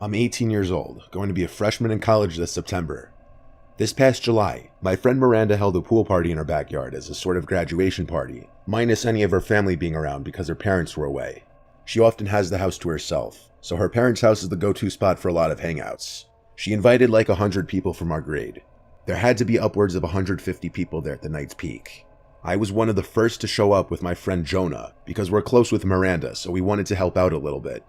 I'm 18 years old, going to be a freshman in college this September. This past July, my friend Miranda held a pool party in her backyard as a sort of graduation party, minus any of her family being around because her parents were away. She often has the house to herself, so her parents' house is the go-to spot for a lot of hangouts. She invited like 100 people from our grade. There had to be upwards of 150 people there at the night's peak. I was one of the first to show up with my friend Jonah, because we're close with Miranda, so we wanted to help out a little bit.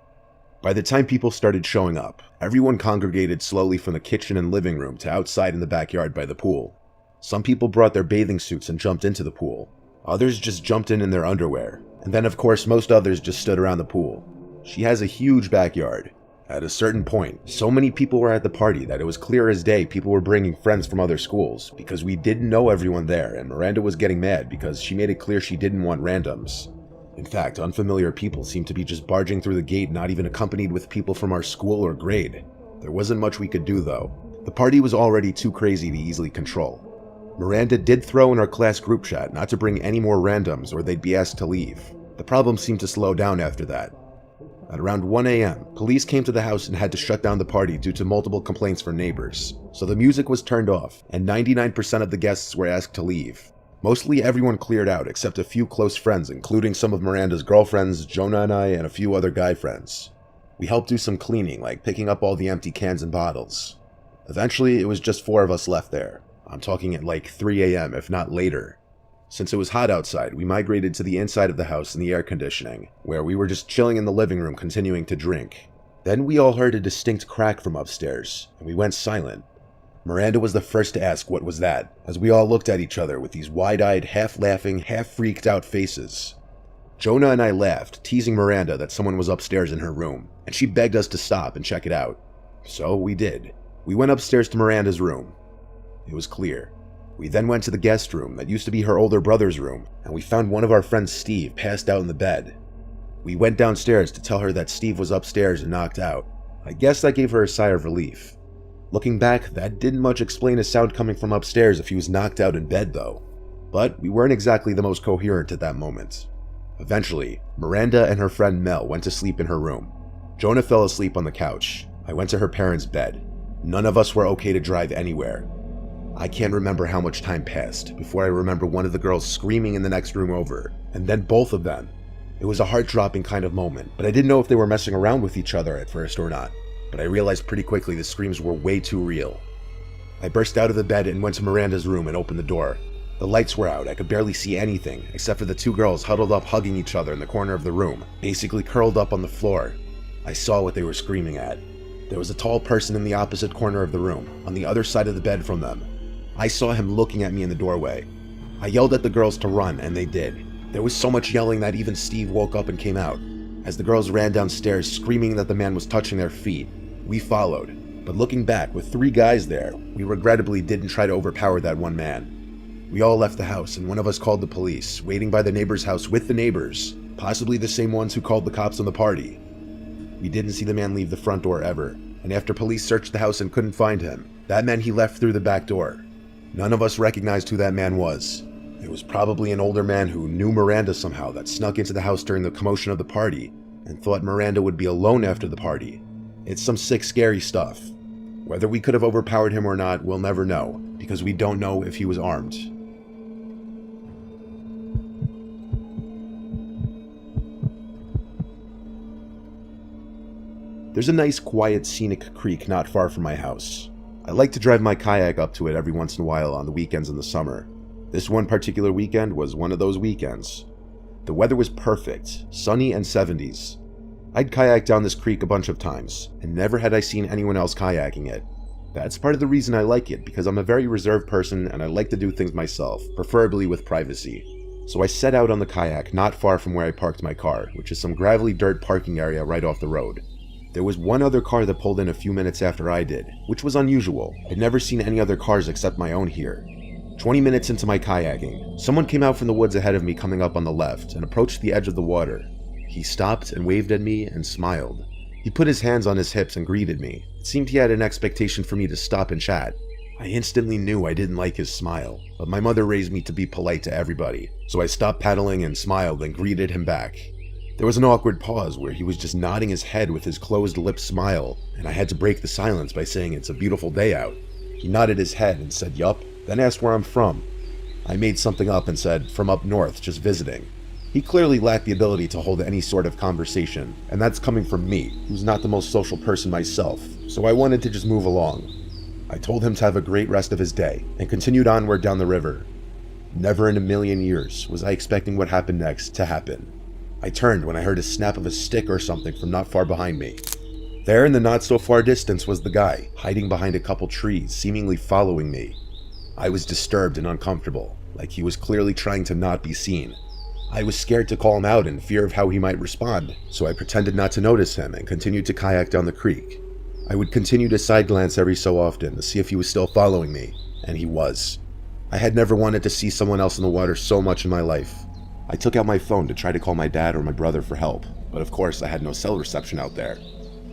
By the time people started showing up, everyone congregated slowly from the kitchen and living room to outside in the backyard by the pool. Some people brought their bathing suits and jumped into the pool. Others just jumped in their underwear. And then of course most others just stood around the pool. She has a huge backyard. At a certain point, so many people were at the party that it was clear as day people were bringing friends from other schools because we didn't know everyone there, and Miranda was getting mad because she made it clear she didn't want randoms. In fact, unfamiliar people seemed to be just barging through the gate, not even accompanied with people from our school or grade. There wasn't much we could do though. The party was already too crazy to easily control. Miranda did throw in our class group chat not to bring any more randoms or they'd be asked to leave. The problem seemed to slow down after that. At around 1 a.m., police came to the house and had to shut down the party due to multiple complaints from neighbors. So the music was turned off, and 99% of the guests were asked to leave. Mostly everyone cleared out except a few close friends, including some of Miranda's girlfriends, Jonah and I, and a few other guy friends. We helped do some cleaning, like picking up all the empty cans and bottles. Eventually, it was just 4 of us left there. I'm talking at like 3 a.m., if not later. Since it was hot outside, we migrated to the inside of the house in the air conditioning, where we were just chilling in the living room continuing to drink. Then we all heard a distinct crack from upstairs, and we went silent. Miranda was the first to ask what was that, as we all looked at each other with these wide-eyed, half-laughing, half-freaked-out faces. Jonah and I laughed, teasing Miranda that someone was upstairs in her room, and she begged us to stop and check it out. So we did. We went upstairs to Miranda's room. It was clear. We then went to the guest room that used to be her older brother's room, and we found one of our friends, Steve, passed out in the bed. We went downstairs to tell her that Steve was upstairs and knocked out. I guess that gave her a sigh of relief. Looking back, that didn't much explain a sound coming from upstairs if he was knocked out in bed though. But we weren't exactly the most coherent at that moment. Eventually, Miranda and her friend Mel went to sleep in her room. Jonah fell asleep on the couch. I went to her parents' bed. None of us were okay to drive anywhere. I can't remember how much time passed before I remember one of the girls screaming in the next room over, and then both of them. It was a heart-dropping kind of moment, but I didn't know if they were messing around with each other at first or not. But I realized pretty quickly the screams were way too real. I burst out of the bed and went to Miranda's room and opened the door. The lights were out. I could barely see anything, except for the 2 girls huddled up hugging each other in the corner of the room, basically curled up on the floor. I saw what they were screaming at. There was a tall person in the opposite corner of the room, on the other side of the bed from them. I saw him looking at me in the doorway. I yelled at the girls to run, and they did. There was so much yelling that even Steve woke up and came out. As the girls ran downstairs screaming that the man was touching their feet, we followed. But looking back, with 3 guys there, we regrettably didn't try to overpower that one man. We all left the house, and one of us called the police, waiting by the neighbor's house with the neighbors, possibly the same ones who called the cops on the party. We didn't see the man leave the front door ever, and after police searched the house and couldn't find him, that meant he left through the back door. None of us recognized who that man was. It was probably an older man who knew Miranda somehow that snuck into the house during the commotion of the party and thought Miranda would be alone after the party. It's some sick, scary stuff. Whether we could have overpowered him or not, we'll never know, because we don't know if he was armed. There's a nice, quiet, scenic creek not far from my house. I like to drive my kayak up to it every once in a while on the weekends in the summer. This one particular weekend was one of those weekends. The weather was perfect, sunny and 70s. I'd kayaked down this creek a bunch of times, and never had I seen anyone else kayaking it. That's part of the reason I like it, because I'm a very reserved person and I like to do things myself, preferably with privacy. So I set out on the kayak not far from where I parked my car, which is some gravelly dirt parking area right off the road. There was one other car that pulled in a few minutes after I did, which was unusual. I'd never seen any other cars except my own here. 20 minutes into my kayaking, someone came out from the woods ahead of me coming up on the left and approached the edge of the water. He stopped and waved at me and smiled. He put his hands on his hips and greeted me. It seemed he had an expectation for me to stop and chat. I instantly knew I didn't like his smile, but my mother raised me to be polite to everybody, so I stopped paddling and smiled and greeted him back. There was an awkward pause where he was just nodding his head with his closed-lipped smile, and I had to break the silence by saying it's a beautiful day out. He nodded his head and said yup, then asked where I'm from. I made something up and said, from up north, just visiting. He clearly lacked the ability to hold any sort of conversation, and that's coming from me, who's not the most social person myself, so I wanted to just move along. I told him to have a great rest of his day, and continued onward down the river. Never in a million years was I expecting what happened next to happen. I turned when I heard a snap of a stick or something from not far behind me. There in the not-so-far distance was the guy, hiding behind a couple trees, seemingly following me. I was disturbed and uncomfortable, like he was clearly trying to not be seen. I was scared to call him out in fear of how he might respond, so I pretended not to notice him and continued to kayak down the creek. I would continue to side glance every so often to see if he was still following me, and he was. I had never wanted to see someone else in the water so much in my life. I took out my phone to try to call my dad or my brother for help, but of course I had no cell reception out there.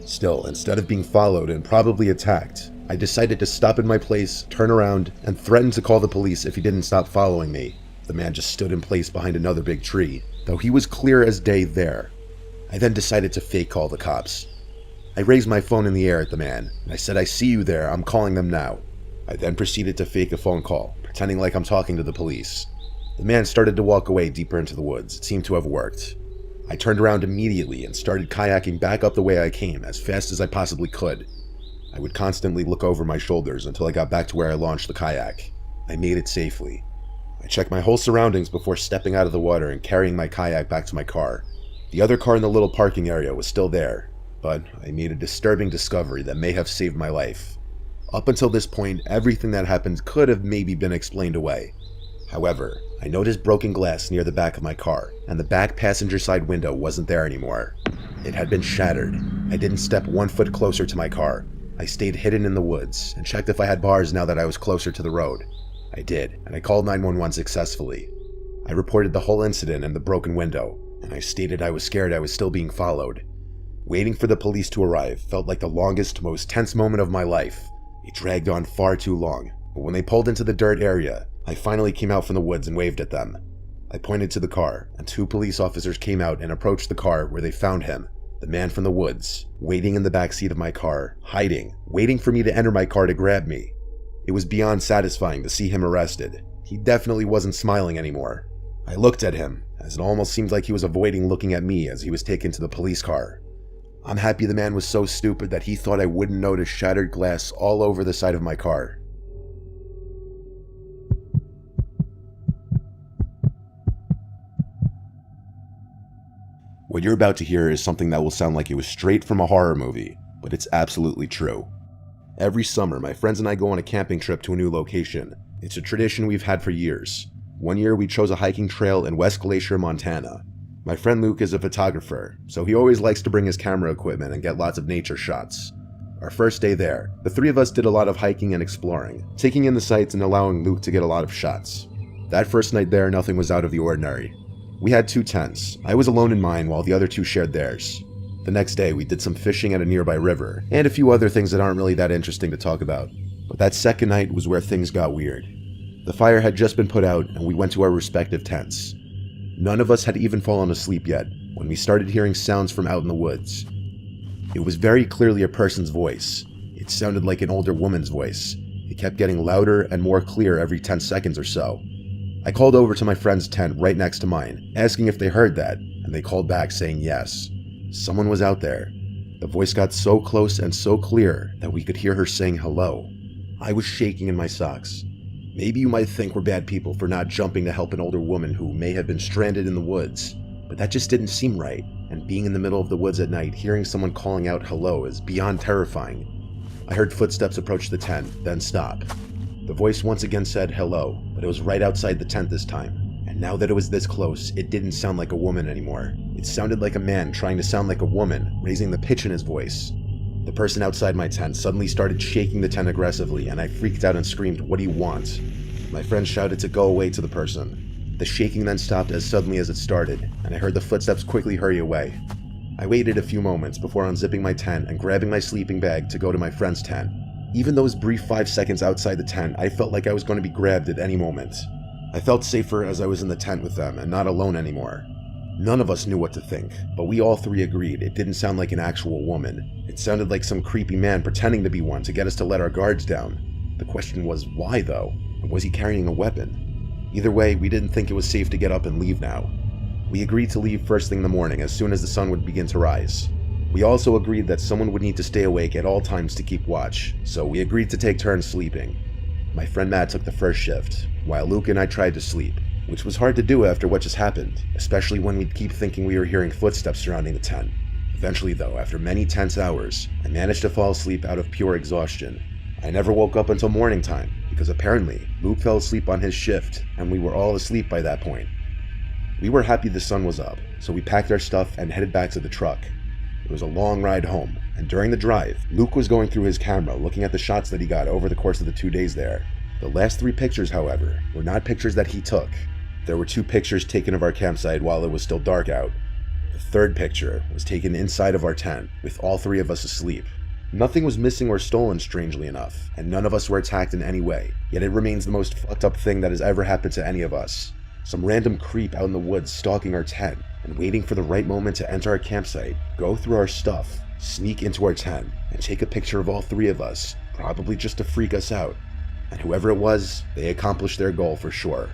Still, instead of being followed and probably attacked, I decided to stop in my place, turn around, and threaten to call the police if he didn't stop following me. The man just stood in place behind another big tree, though he was clear as day there. I then decided to fake call the cops. I raised my phone in the air at the man, and I said, "I see you there, I'm calling them now." I then proceeded to fake a phone call, pretending like I'm talking to the police. The man started to walk away deeper into the woods. It seemed to have worked. I turned around immediately and started kayaking back up the way I came as fast as I possibly could. I would constantly look over my shoulders until I got back to where I launched the kayak. I made it safely. I checked my whole surroundings before stepping out of the water and carrying my kayak back to my car. The other car in the little parking area was still there, but I made a disturbing discovery that may have saved my life. Up until this point, everything that happened could have maybe been explained away. However, I noticed broken glass near the back of my car, and the back passenger side window wasn't there anymore. It had been shattered. I didn't step 1 foot closer to my car. I stayed hidden in the woods and checked if I had bars now that I was closer to the road. I did, and I called 911 successfully. I reported the whole incident and the broken window, and I stated I was scared I was still being followed. Waiting for the police to arrive felt like the longest, most tense moment of my life. It dragged on far too long, but when they pulled into the dirt area, I finally came out from the woods and waved at them. I pointed to the car, and 2 police officers came out and approached the car where they found him, the man from the woods, waiting in the back seat of my car, hiding, waiting for me to enter my car to grab me. It was beyond satisfying to see him arrested. He definitely wasn't smiling anymore. I looked at him, as it almost seemed like he was avoiding looking at me as he was taken to the police car. I'm happy the man was so stupid that he thought I wouldn't notice shattered glass all over the side of my car. What you're about to hear is something that will sound like it was straight from a horror movie, but it's absolutely true. Every summer, my friends and I go on a camping trip to a new location. It's a tradition we've had for years. One year we chose a hiking trail in West Glacier, Montana. My friend Luke is a photographer, so he always likes to bring his camera equipment and get lots of nature shots. Our first day there, the 3 of us did a lot of hiking and exploring, taking in the sights and allowing Luke to get a lot of shots. That first night there, nothing was out of the ordinary. We had 2 tents. I was alone in mine while the other 2 shared theirs. The next day, we did some fishing at a nearby river, and a few other things that aren't really that interesting to talk about. But that second night was where things got weird. The fire had just been put out, and we went to our respective tents. None of us had even fallen asleep yet, when we started hearing sounds from out in the woods. It was very clearly a person's voice. It sounded like an older woman's voice. It kept getting louder and more clear every 10 seconds or so. I called over to my friend's tent right next to mine, asking if they heard that, and they called back saying yes. Someone was out there. The voice got so close and so clear that we could hear her saying hello. I was shaking in my socks. Maybe you might think we're bad people for not jumping to help an older woman who may have been stranded in the woods, but that just didn't seem right, and being in the middle of the woods at night hearing someone calling out hello is beyond terrifying. I heard footsteps approach the tent, then stop. The voice once again said hello, but it was right outside the tent this time. And now that it was this close, it didn't sound like a woman anymore. It sounded like a man trying to sound like a woman, raising the pitch in his voice. The person outside my tent suddenly started shaking the tent aggressively, and I freaked out and screamed, "What do you want?" My friend shouted to go away to the person. The shaking then stopped as suddenly as it started, and I heard the footsteps quickly hurry away. I waited a few moments before unzipping my tent and grabbing my sleeping bag to go to my friend's tent. Even those brief 5 seconds outside the tent, I felt like I was going to be grabbed at any moment. I felt safer as I was in the tent with them and not alone anymore. None of us knew what to think, but we all three agreed it didn't sound like an actual woman. It sounded like some creepy man pretending to be one to get us to let our guards down. The question was, why though? And was he carrying a weapon? Either way, we didn't think it was safe to get up and leave now. We agreed to leave first thing in the morning as soon as the sun would begin to rise. We also agreed that someone would need to stay awake at all times to keep watch, so we agreed to take turns sleeping. My friend Matt took the first shift, while Luke and I tried to sleep, which was hard to do after what just happened, especially when we'd keep thinking we were hearing footsteps surrounding the tent. Eventually though, after many tense hours, I managed to fall asleep out of pure exhaustion. I never woke up until morning time, because apparently Luke fell asleep on his shift, and we were all asleep by that point. We were happy the sun was up, so we packed our stuff and headed back to the truck. It was a long ride home, and during the drive, Luke was going through his camera looking at the shots that he got over the course of the 2 days there. The last 3 pictures, however, were not pictures that he took. There were 2 pictures taken of our campsite while it was still dark out. The 3rd picture was taken inside of our tent, with all 3 of us asleep. Nothing was missing or stolen, strangely enough, and none of us were attacked in any way, yet it remains the most fucked up thing that has ever happened to any of us. Some random creep out in the woods stalking our tent, and waiting for the right moment to enter our campsite, go through our stuff, sneak into our tent, and take a picture of all 3 of us, probably just to freak us out. And whoever it was, they accomplished their goal for sure.